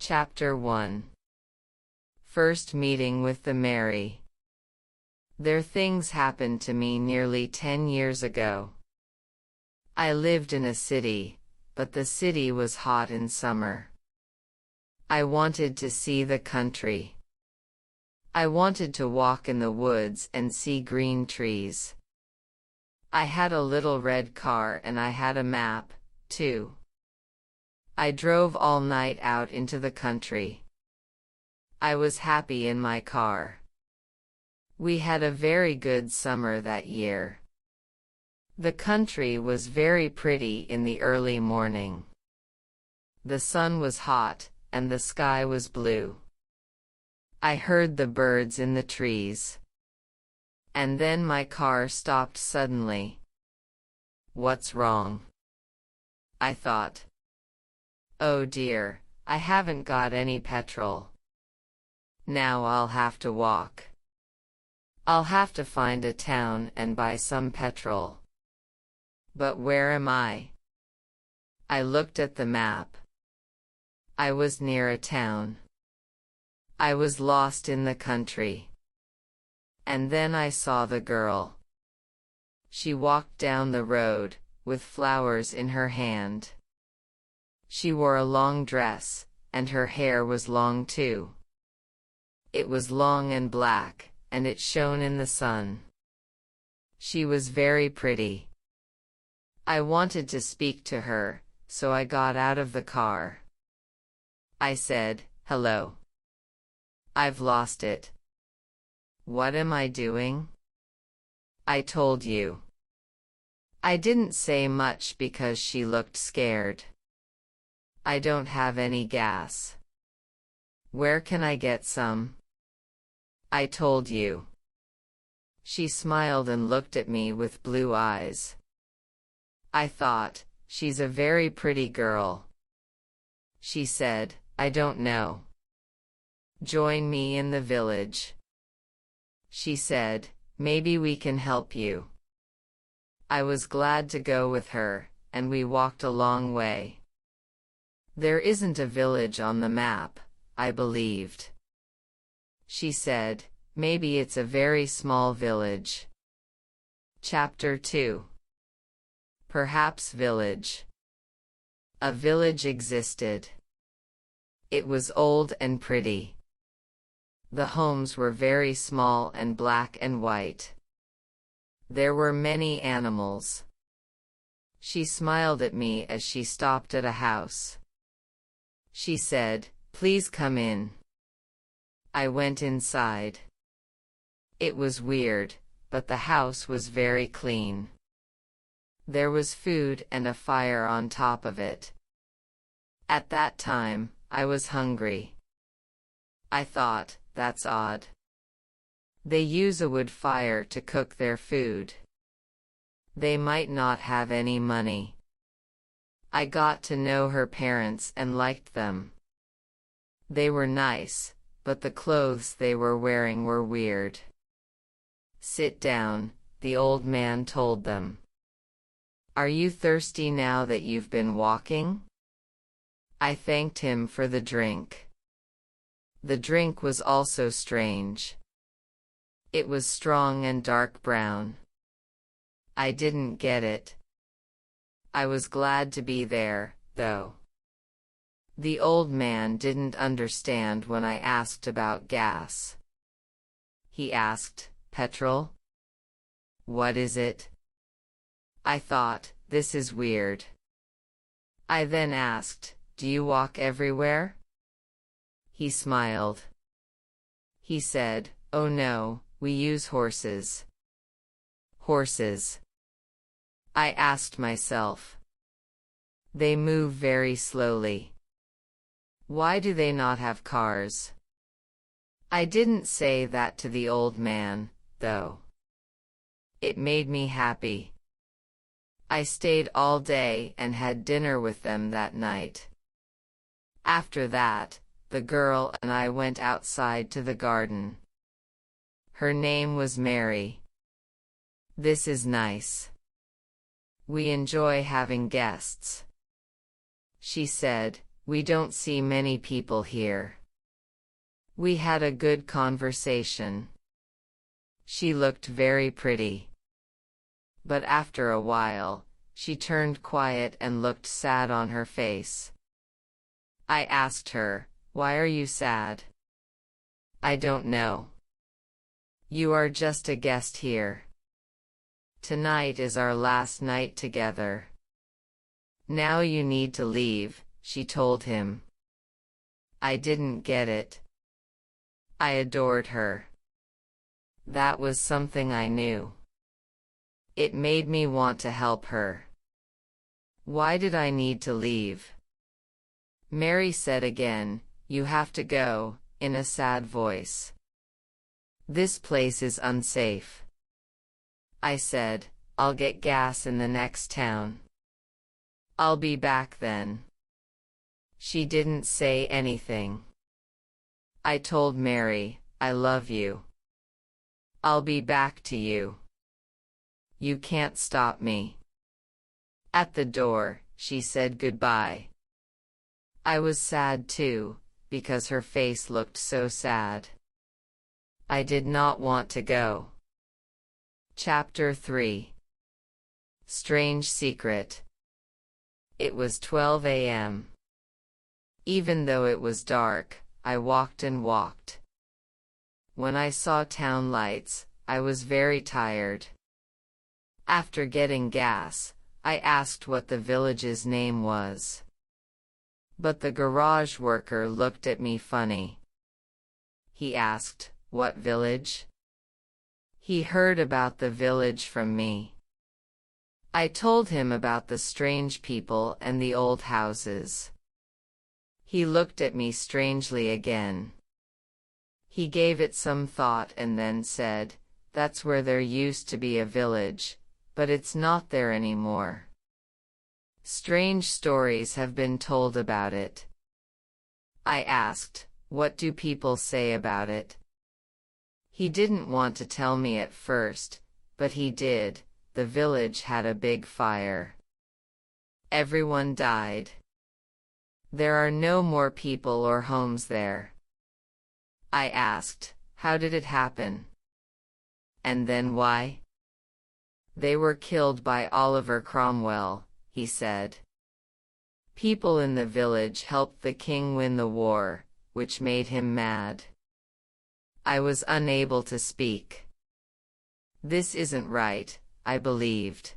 Chapter 1. First meeting with the Mary. There things happened to me nearly 10 years ago. I lived in a city, but the city was hot in summer. I wanted to see the country. I wanted to walk in the woods and see green trees. I had a little red car and I had a map, too. I drove all night out into the country. I was happy in my car. We had a very good summer that year. The country was very pretty in the early morning. The sun was hot, and the sky was blue. I heard the birds in the trees. And then my car stopped suddenly. What's wrong? I thought. Oh dear, I haven't got any petrol. Now I'll have to walk. I'll have to find a town and buy some petrol. But where am I? I looked at the map. I was near a town. I was lost in the country. And then I saw the girl. She walked down the road, with flowers in her hand. She wore a long dress, and her hair was long too. It was long and black, and it shone in the sun. She was very pretty. I wanted to speak to her, so I got out of the car. I said, "Hello. I've lost it. What am I doing?" I told you. I didn't say much because she looked scared. I don't have any gas. Where can I get some? I told you. She smiled and looked at me with blue eyes. I thought, she's a very pretty girl. She said, "I don't know. Join me in the village." She said, "Maybe we can help you." I was glad to go with her, and we walked a long way. There isn't a village on the map, I believed. She said, "Maybe it's a very small village." Chapter 2. Perhaps village. A village existed. It was old and pretty. The homes were very small and black and white. There were many animals. She smiled at me as she stopped at a house. She said, "Please come in." I went inside. It was weird, but the house was very clean. There was food and a fire on top of it. At that time, I was hungry. I thought, that's odd. They use a wood fire to cook their food. They might not have any money. I got to know her parents and liked them. They were nice, but the clothes they were wearing were weird. "Sit down," the old man told them. "Are you thirsty now that you've been walking?" I thanked him for the drink. The drink was also strange. It was strong and dark brown. I didn't get it. I was glad to be there, though. The old man didn't understand when I asked about gas. He asked, "Petrol? What is it?" I thought, this is weird. I then asked, "Do you walk everywhere?" He smiled. He said, "Oh no, we use horses." Horses. I asked myself. They move very slowly. Why do they not have cars? I didn't say that to the old man, though. It made me happy. I stayed all day and had dinner with them that night. After that, the girl and I went outside to the garden. Her name was Mary. This is nice. We enjoy having guests. She said, We don't see many people here. We had a good conversation. She looked very pretty. But after a while, she turned quiet and looked sad on her face. I asked her, "Why are you sad?" "I don't know. You are just a guest here. Tonight is our last night together. Now you need to leave," she told him. I didn't get it. I adored her. That was something I knew. It made me want to help her. Why did I need to leave? Mary said again, "You have to go," in a sad voice. "This place is unsafe." I said, "I'll get gas in the next town. I'll be back then." She didn't say anything. I told Mary, "I love you. I'll be back to you. You can't stop me." At the door, she said goodbye. I was sad too, because her face looked so sad. I did not want to go. Chapter 3. Strange Secret. It was 12 a.m. Even though it was dark, I walked and walked. When I saw town lights, I was very tired. After getting gas, I asked what the village's name was. But the garage worker looked at me funny. He asked, "What village?" He heard about the village from me. I told him about the strange people and the old houses. He looked at me strangely again. He gave it some thought and then said, "That's where there used to be a village, but it's not there anymore. Strange stories have been told about it." I asked, "What do people say about it?" He didn't want to tell me at first, but he did. The village had a big fire. Everyone died. There are no more people or homes there. I asked, "How did it happen? And then why?" "They were killed by Oliver Cromwell," he said. "People in the village helped the king win the war, which made him mad." I was unable to speak. This isn't right, I believed.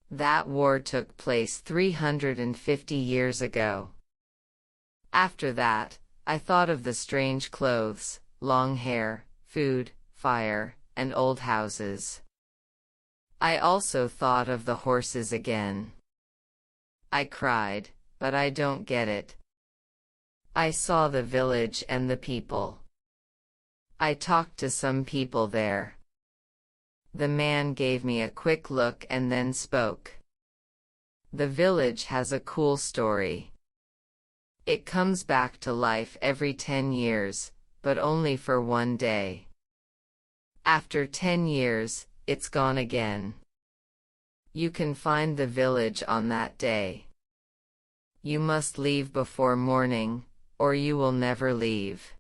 That war took place 350 years ago. After that, I thought of the strange clothes, long hair, food, fire, and old houses. I also thought of the horses again. I cried, but I don't get it. I saw the village and the people. I talked to some people there. The man gave me a quick look and then spoke. "The village has a cool story. It comes back to life every 10 years, but only for one day. After 10 years, it's gone again. You can find the village on that day. You must leave before morning, or you will never leave."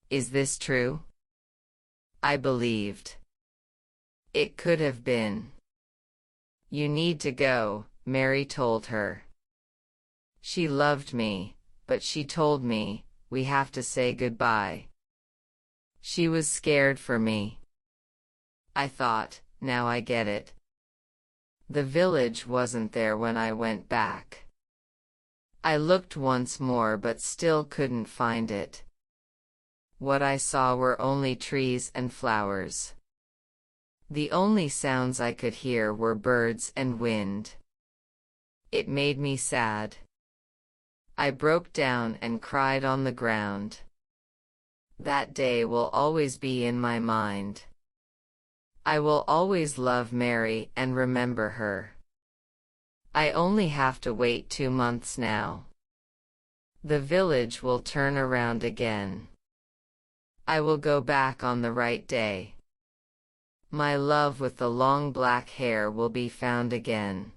Is this true? I believed. It could have been. "You need to go," Mary told her. She loved me, but she told me, "We have to say goodbye." She was scared for me. I thought, now I get it. The village wasn't there when I went back. I looked once more but still couldn't find it. What I saw were only trees and flowers. The only sounds I could hear were birds and wind. It made me sad. I broke down and cried on the ground. That day will always be in my mind. I will always love Mary and remember her. I only have to wait 2 months now. The village will turn around again. I will go back on the right day. My love with the long black hair will be found again.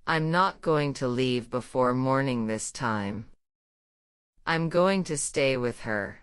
I'm not going to leave before morning this time. I'm going to stay with her.